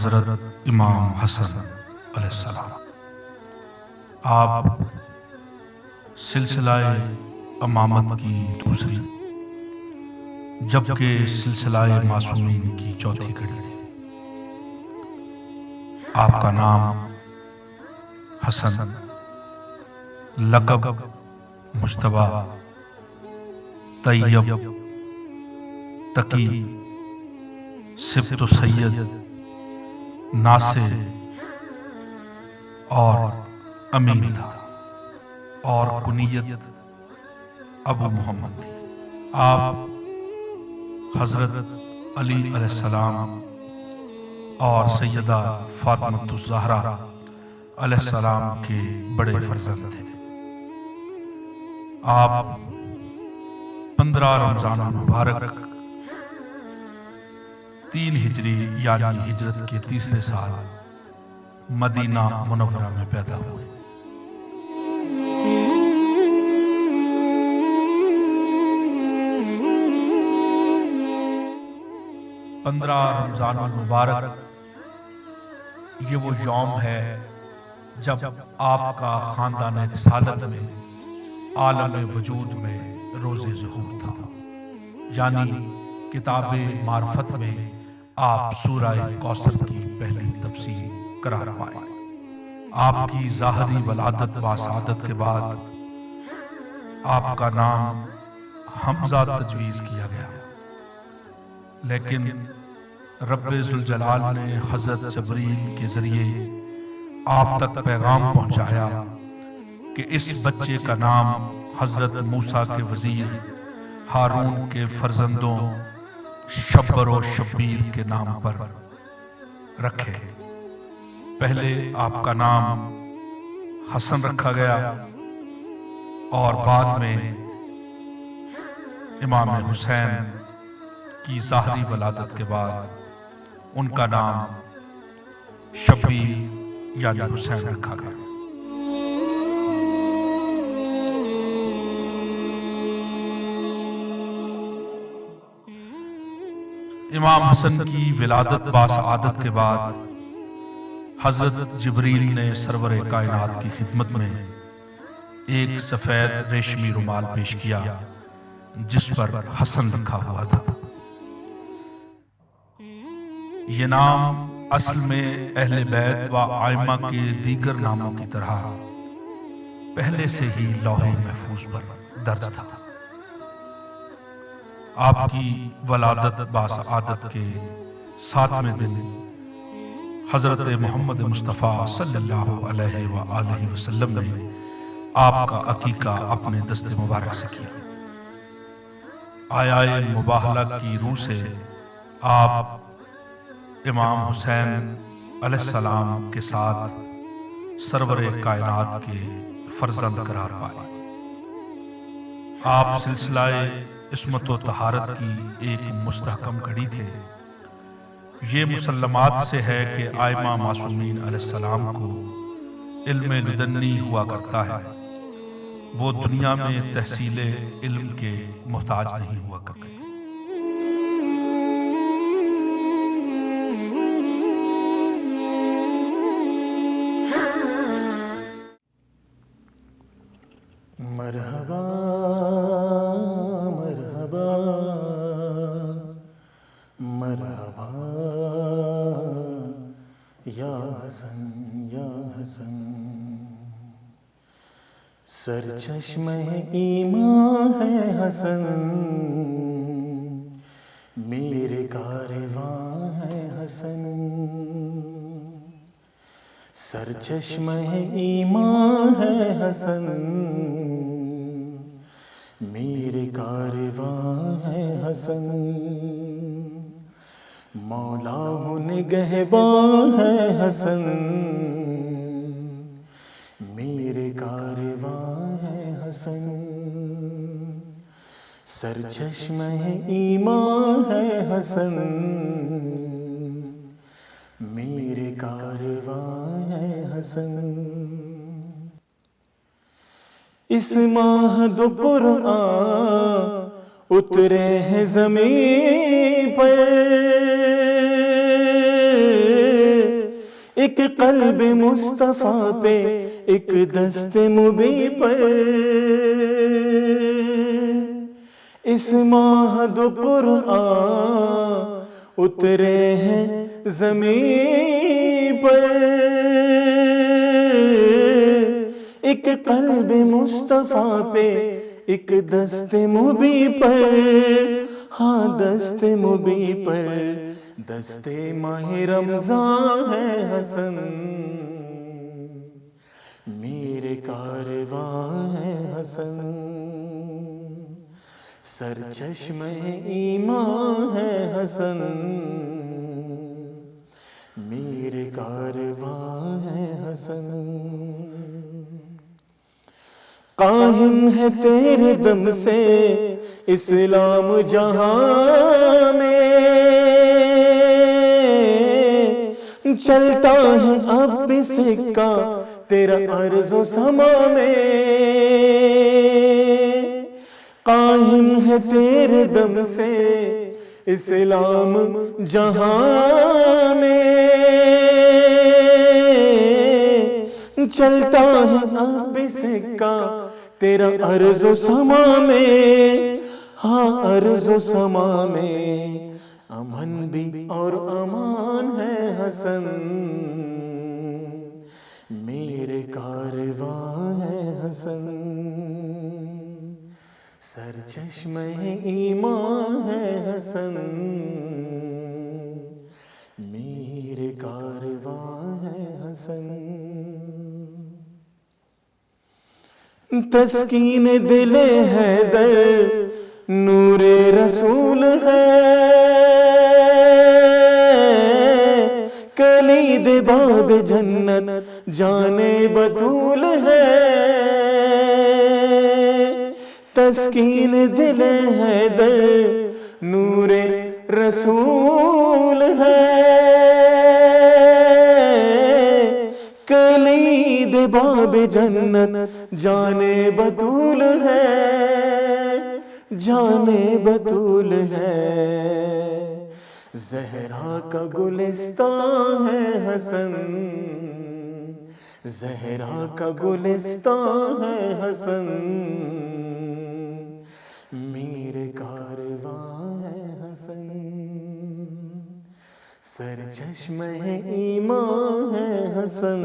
حضرت امام حسن علیہ السلام۔ آپ سلسلہ امامت کی دوسری جبکہ سلسلہ معصومین کی چوتھی کڑی تھی۔ آپ کا نام حسن، لقب مجتبی، طیب، تقی، صبت سید، ناصر اور امین تھا، اور کنیت ابو محمد تھی۔ آپ حضرت علی علیہ السلام اور سیدہ فاطمہ الزہرا علیہ السلام کے بڑے فرزند تھے۔ آپ 15 رمضان المبارک 3 ہجری یعنی ہجرت کے تیسرے سال مدینہ منورہ میں پیدا ہوئے۔ رمضان المبارک یہ وہ یوم ہے جب آپ کا خاندان رسالت میں عالم وجود میں روز ظہور تھا، یعنی کتاب معرفت میں آپ سورہ کوثر کی پہلی تفسیر قرار پائے۔ آپ کی ظاہری ولادت باسعادت کے بعد آپ کا نام حمزہ تجویز کیا گیا، لیکن رب ذوالجلال نے حضرت جبریل کے ذریعے آپ تک پیغام پہنچایا کہ اس بچے کا نام حضرت موسیٰ کے وزیر ہارون کے فرزندوں شبر و شبیر کے نام پر رکھے۔ پہلے آپ کا نام حسن رکھا گیا اور بعد میں امام حسین کی ظاہری ولادت کے بعد ان کا نام شبیر یعنی حسین رکھا گیا۔ امام حسن کی ولادت باسعادت کے بعد حضرت جبریل نے سرور کائنات کی خدمت میں ایک سفید ریشمی رومال پیش کیا جس پر حسن لکھا ہوا تھا۔ یہ نام اصل میں اہل بیت و ائمہ کے دیگر ناموں کی طرح پہلے سے ہی لوح محفوظ پر درج تھا۔ آپ کی ولادت باسعادت کے 7ویں دن حضرت محمد مصطفیٰ صلی اللہ علیہ وآلہ وسلم نے آپ کا عقیقہ اپنے دست مبارک سے کیا۔ آیا مباہلہ کی روح سے آپ امام حسین علیہ السلام کے ساتھ سرور کائنات کے فرزند قرار پائے۔ آپ سلسلہ عصمت و طہارت کی ایک مستحکم کڑی تھے۔ یہ مسلمات سے ہے کہ ائمہ معصومین علیہ السلام کو علم لدنی ہوا کرتا ہے، وہ دنیا میں تحصیل علم کے محتاج نہیں ہوا کرتے۔ مرحبا مرحبا مرحبا یا حسن یا حسن، سرچشمہ ایمان ہے حسن، میرے کارواں ہے حسن، سرچشمہ ایمان ہے حسن، میرے کارواں ہے حسن، مولا ہوں نگہباں ہے حسن، میرے کارواں ہے حسن، سرچشمہ ایمان ہے حسن، میرے کارواں ہے حسن، اس ماہ دو قرآن اترے ہیں زمین پر، ایک قلب مصطفیٰ پہ ایک دست مبی پر اس ماہ دو قرآن اترے ہیں زمین پر ایک قلب مصطفیٰ پہ ایک دست مبی پر ہاں دست مبی پر دست ماہ رمضان ہے حسن میرے کارواں ہے حسن سرچشمہ ایمان ہے حسن میرے کارواں ہے حسن قائم ہے تیرے دم سے اسلام جہاں میں چلتا ہے اب بھی سکہ تیرا ارض و سما میں قائم ہے تیرے دم سے اسلام جہاں میں چلتا ہے اب بھی سکہ تیرا ارض و سما میں ہاں ارض و سما میں امن بھی اور امان ہے حسن میرے کارواں ہے حسن سرچشمہ ایمان ہے حسن میرے کارواں ہے حسن تسکین دل حیدر نور رسول ہے کلید باب جنت جانے بطول ہے تسکین دل حیدر نور رسول ہے کلید باب جنت جانے بطول ہے جانے بطول ہے زہرا کا گلستان ہے حسن زہرا کا گلستان ہے حسن میرے کارواں ہے حسن سرچشمہ ایمان ہے حسن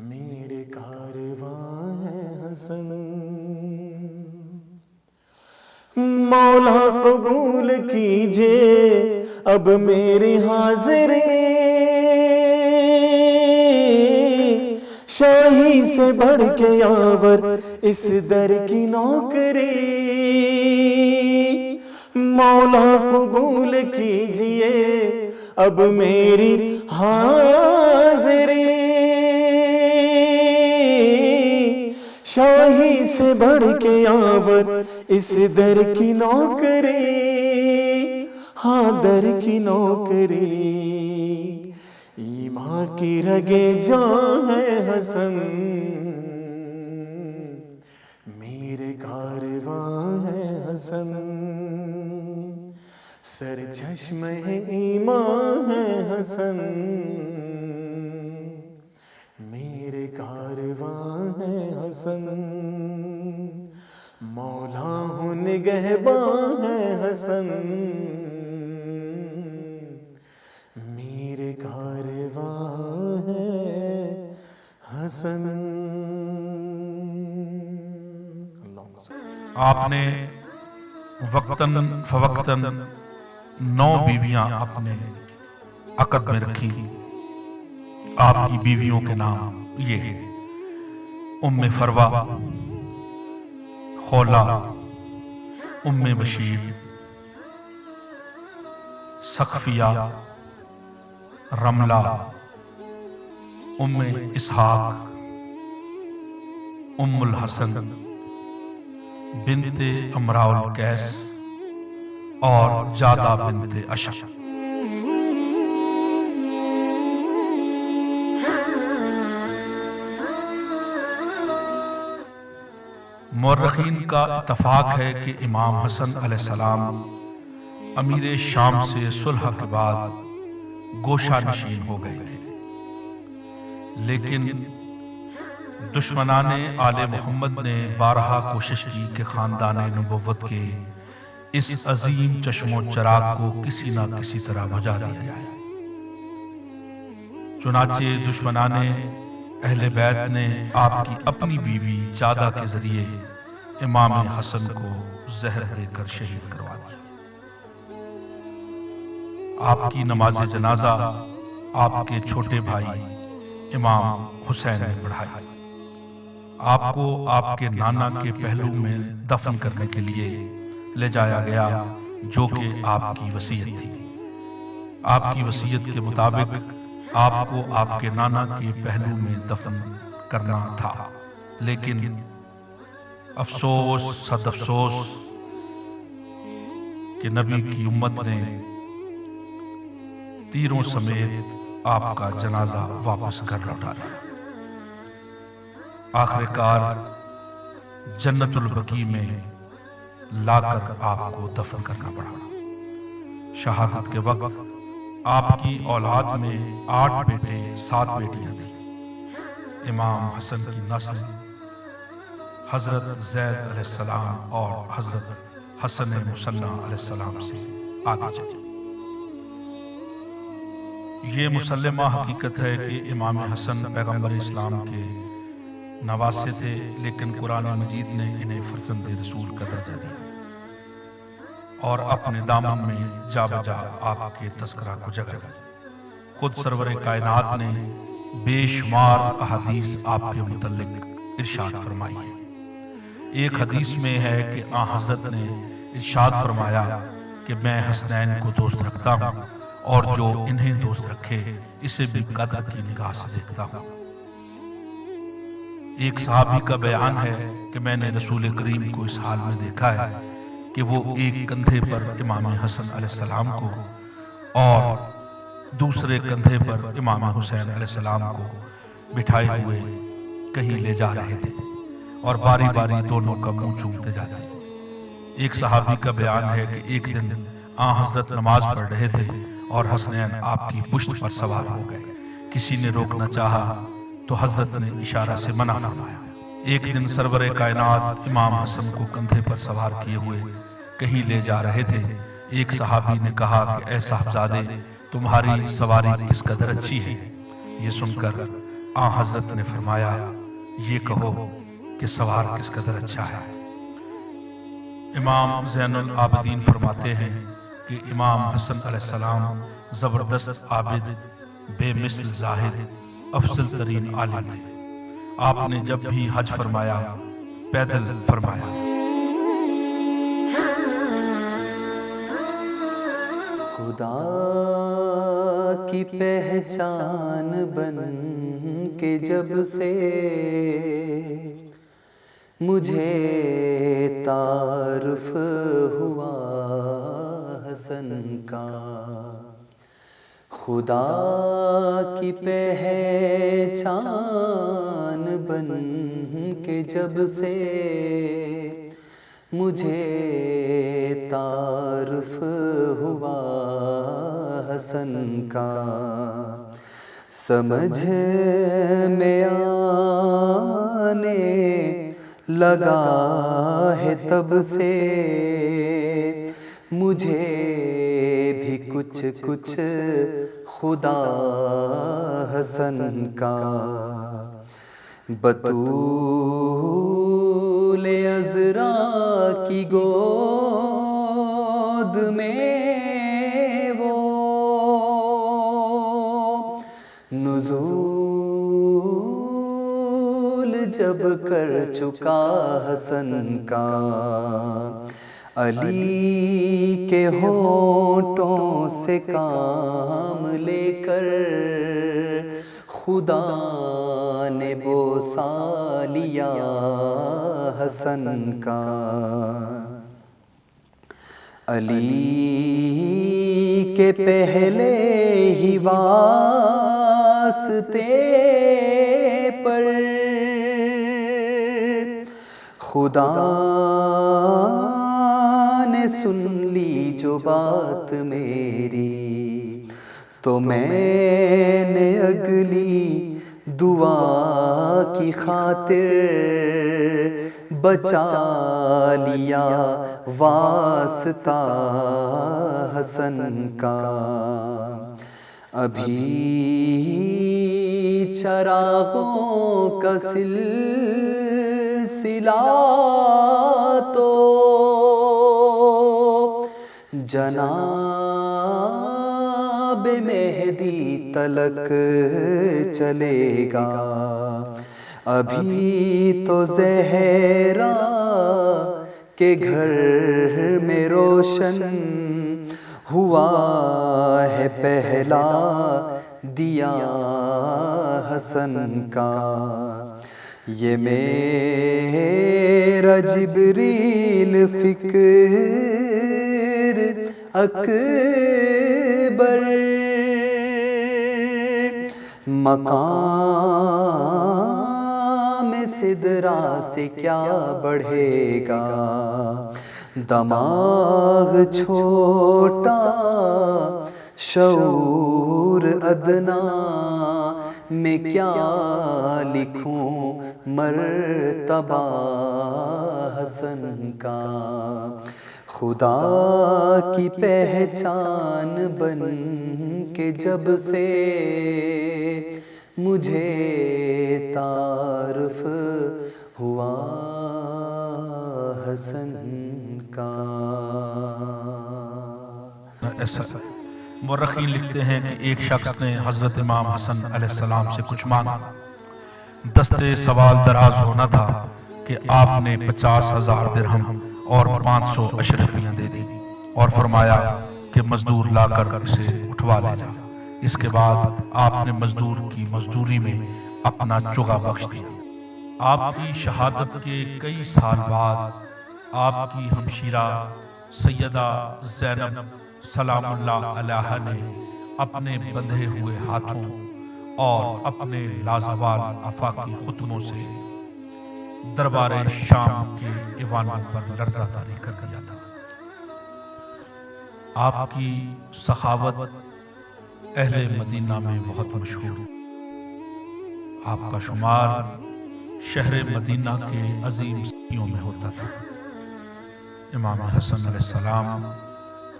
میرے کارواں ہے حسن مولا قبول کیجئے اب میری حاضری شاہی سے بڑھ کے یاور اس در کی نوکری مولا قبول کیجئے اب میری حاضری شاہی سے بڑھ کے یاور اس در کی نوکری ہاں در کی نوکری ایمان کی رگے جان ہے حسن میرے کارواں ہے حسن سرچشمہ ایمان ہے حسن میرے کارواں ہے حسن مولا ہوں نگہباں ہے حسن میرے کارواں ہے حسن آپ نے وقتاً فوقتاً 9 بیویاں اپنے عقد میں رکھی آپ کی بیویوں کے نام یہ ہیں ام فروا خولا ام بشیر سقفیہ رملہ ام اسحاق ام الحسن بنت امراء القیس اور جادہ بنت اشع مورخین کا اتفاق ہے کہ امام حسن علیہ السلام امیر شام سے صلح کے بعد گوشہ نشین ہو گئے تھے، لیکن دشمنان آل محمد نے بارہا کوشش کی کہ خاندان نبوت کے اس عظیم چشم و چراغ کو کسی نہ کسی طرح بجھا دیا جائے۔ چنانچہ دشمنان اہل بیت نے آپ کی اپنی بیوی جادہ کے ذریعے امام حسن کو زہر دے کر شہید کروا دیا۔ آپ کی نماز جنازہ آپ کے چھوٹے بھائی امام حسین نے پڑھائی۔ آپ کو آپ کے نانا کے پہلو میں دفن کرنے کے لیے لے جایا گیا، جو کہ آپ کی وصیت تھی۔ آپ کی وصیت کے مطابق آپ کو آپ کے نانا کے پہلو میں دفن کرنا تھا، لیکن افسوس صد افسوس کہ نبی کی امت نے تیروں سمیت آپ کا جنازہ واپس گھر لوٹا لیا۔ آخر کار جنت البقیع میں لا کر آپ کو دفن کرنا پڑا۔ شہادت کے وقت آپ کی اولاد میں 8 بیٹے 7 بیٹیاں تھیں۔ امام حسن کی نسل حضرت زید علیہ السلام اور حضرت حسن مصنع علیہ السلام سے آگے چلی۔ یہ مسلمہ حقیقت ہے کہ امام حسن پیغمبر اسلام کے نواسے تھے، لیکن قرآن مجید نے انہیں فرزند رسول کا درجہ دیا اور اپنے دامن میں جا بجا آپ کے تذکرہ کو جگہ دی۔ خود سرور کائنات نے بے شمار احادیث آپ کے متعلق ارشاد فرمائی ہے۔ ایک حدیث میں ہے کہ آن حضرت نے ارشاد فرمایا کہ میں حسنین کو دوست رکھتا ہوں، اور جو انہیں دوست رکھے اسے بھی قدر کی نگاہ سے دیکھتا ہوں۔ ایک صحابی کا بیان ہے کہ میں نے رسول کریم کو اس حال میں دیکھا ہے کہ وہ ایک کندھے پر امام حسن علیہ السلام کو اور دوسرے کندھے پر امام حسین علیہ السلام کو بٹھائے ہوئے کہیں لے جا رہے تھے، اور باری باری دونوں کا منہ چومتے جاتے۔ ایک صحابی کا بیان ہے کہ ایک دن آن حضرت نماز پڑھ رہے تھے اور حسنین آپ کی پشت پر سوار ہو گئے۔ کسی نے روکنا چاہا تو حضرت نے اشارہ سے منع فرمایا۔ ایک دن سرور کائنات امام حسن کو کندھے پر سوار کیے ہوئے کہیں لے جا رہے تھے۔ ایک صحابی نے کہا کہ اے صاحبزادے، تمہاری سواری کس قدر اچھی ہے۔ یہ سن کر آن حضرت نے فرمایا، یہ کہو کہ سوار کس قدر اچھا ہے۔ امام زین العابدین فرماتے ہیں کہ امام حسن علیہ السلام زبردست عابد، بے مثل زاہد، افضل ترین عالم تھے۔ آپ نے جب بھی حج فرمایا پیدل فرمایا۔ خدا کی پہچان بن کے جب سے مجھے تعارف ہوا حسن کا، خدا کی پہچان بن کے جب سے مجھے تعارف ہوا حسن کا، سمجھ میں آنے لگا ہے تب سے مجھے بھی کچھ کچھ خدا حسن کا، بطول عذرا کی گود میں وہ نزول جب کر چکا حسن کا، علی کے ہونٹوں سے کام لے کر خدا نے بوسا لیا حسن کا، علی کے پہلے ہی واسطے پر خدا نے سن لی جو بات میری، تو میں نے اگلی دعا کی خاطر بچا لیا واسطہ حسن کا. ابھی چراغوں کا سلسلہ تو جناب مہدی تلک چلے گا. ابھی تو زہرا کے گھر میں روشن ہوا ہے پہلا دیا حسن کا. یہ میرا جبریل فکر اکبر مقام سدرا سے کیا بڑھے گا. دماغ چھوٹا شعور ادنا میں کیا لکھوں مرتبہ حسن کا. خدا کی پہچان بن کے جب سے مجھے تعارف ہوا حسن کا. ایسا مورخین لکھتے ہیں کہ ایک شخص نے حضرت امام حسن علیہ السلام سے کچھ مانگا. دستے سوال دراز ہونا تھا کہ آپ نے 50,000 درہم اور 500 اشرفیاں دے دی اور فرمایا کہ مزدور لا کر اسے اٹھوا لے جا. اس کے بعد آپ نے مزدور کی مزدوری میں اپنا چغہ بخش دیا. آپ کی شہادت کے کئی سال بعد آپ کی ہمشیرہ سیدہ زینب سلام اللہ علیہا نے اپنے بندھے ہوئے ہاتھوں اور اپنے لازوال آفاقی خطبوں سے دربار شام کے ایوانوں پر لرزہ طاری کر دیا تھا. آپ کی سخاوت اہل مدینہ میں بہت مشہور. آپ کا شمار شہر مدینہ کے عظیم سخیوں میں ہوتا تھا. امام حسن علیہ السلام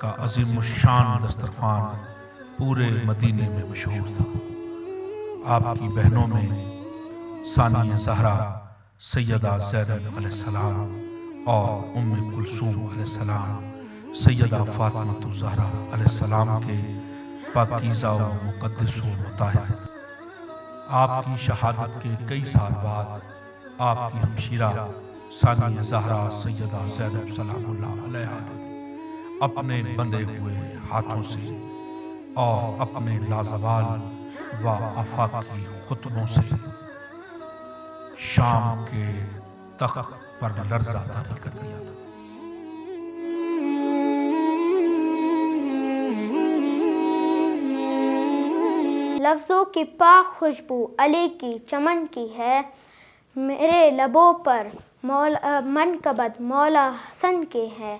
کا عظیم الشان دسترخوان پورے مدینے میں مشہور تھا. آپ کی بہنوں میں ثانیہ زہرا سیدہ زینب علیہ السلام اور ام کلثوم علیہ السلام سیدہ فاطمہ الزہرا علیہ السلام کے پاکیزہ و مقدس و مطہر. آپ کی شہادت کے کئی سال بعد آپ کی ہمشیرہ ثانیہ زہرا سیدہ زینب سلام اللہ علیہا نے اپنے بندھے ہوئے ہاتھوں سے اور اپنے لازوال و آفاقی خطبوں سے شام کے تخت پر لرزہ طاری کر دیا تھا. لفظوں کی پاک خوشبو علی کی چمن کی ہے. میرے لبوں پر منقبت مولا حسن کے ہے.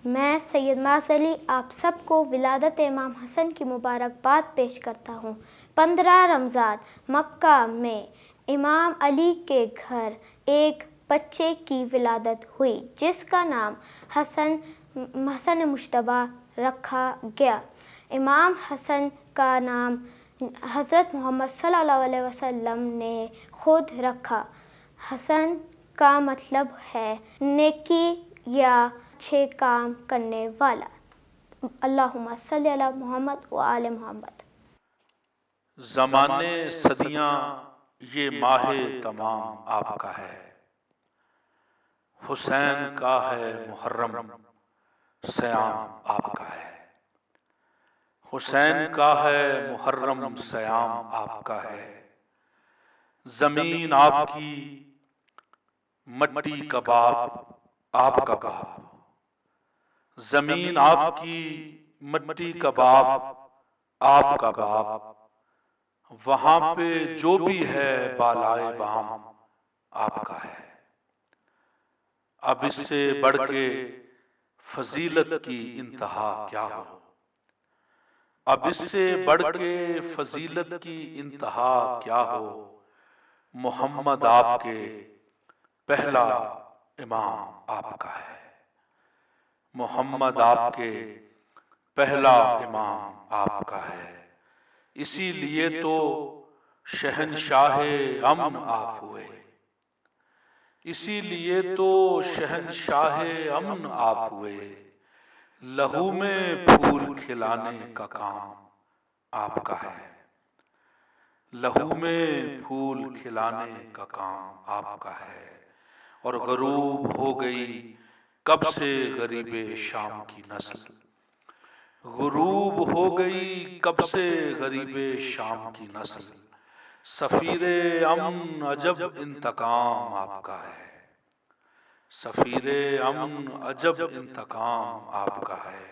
میں سید معاذ علی آپ سب کو ولادت امام حسن کی مبارکباد پیش کرتا ہوں. 15 رمضان مکہ میں امام علی کے گھر ایک بچے کی ولادت ہوئی جس کا نام حسن مجتبیٰ رکھا گیا. امام حسن کا نام حضرت محمد صلی اللہ علیہ وسلم نے خود رکھا. حسن کا مطلب ہے نیکی یا اچھے کام کرنے والا. اللہم صلی علی محمد و آل محمد. زمانے صدیاں یہ ماہ تمام آپ کا ہے. حسین کا ہے محرم سیام آپ کا ہے. حسین کا ہے محرم سیام آپ کا ہے. زمین آپ کی مٹی کا باپ آپ کا باپ. زمین آپ کی مٹی کا باپ آپ کا باپ. وہاں پہ جو بھی ہے بالائے بام آپ کا ہے. اب اس سے بڑھ کے فضیلت کی انتہا کیا ہو. اب اس سے بڑھ کے فضیلت کی انتہا کیا ہو، محمد آپ کے پہلا امام آپ کا ہے، محمد آپ کے پہلا امام آپ کا ہے، اسی لیے تو شہنشاہ امن آپ ہوئے، اسی لیے تو شہنشاہ امن آپ ہوئے، لہو میں پھول کھلانے کا کام آپ کا ہے، لہو میں پھول کھلانے کا کام آپ کا ہے، اور غروب ہو گئی کب سے غریب شام کی نسل، غروب ہو گئی کب سے غریب شام کی نسل، سفیر امن عجب انتقام آپ کا ہے، سفیر امن عجب انتقام آپ کا ہے،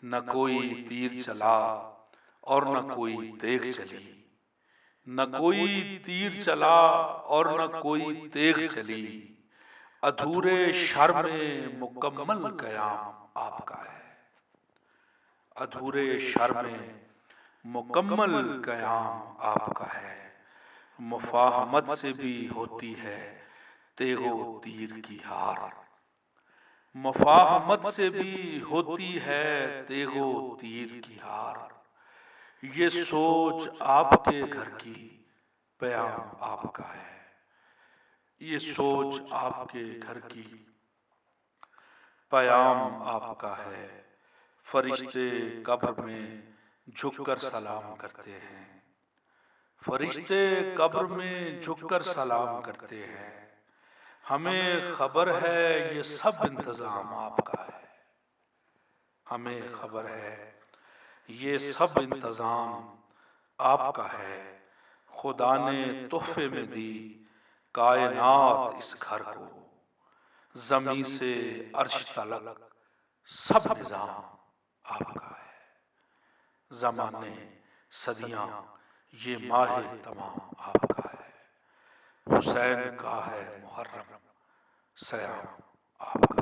نہ کوئی تیر چلا اور نہ کوئی تیغ چلی، نہ کوئی تیر چلا اور نہ کوئی تیغ چلی، ادھورے شر میں مکمل قیام آپ کا ہے، ادھورے شر میں مکمل قیام آپ کا ہے، مفاہمت سے بھی ہوتی ہے تیغ و تیر کی ہار، مفاہمت سے بھی ہوتی ہے تیغ و تیر کی ہار، یہ سوچ آپ کے گھر کی پیام آپ کا ہے، یہ سوچ آپ کے گھر کی پیام آپ کا ہے، فرشتے قبر میں جھک کر سلام کرتے ہیں، فرشتے قبر میں جھک کر سلام کرتے ہیں، ہمیں خبر ہے یہ سب انتظام آپ کا ہے، ہمیں خبر ہے یہ سب انتظام آپ کا ہے، خدا نے تحفے میں دی کائنات اس گھر کو، زمیں سے عرش تلک سب نظام آپ کا ہے، زمانے صدیاں یہ ماہ تمام آپ کا ہے، حسین کا ہے محرم سیام آپ کا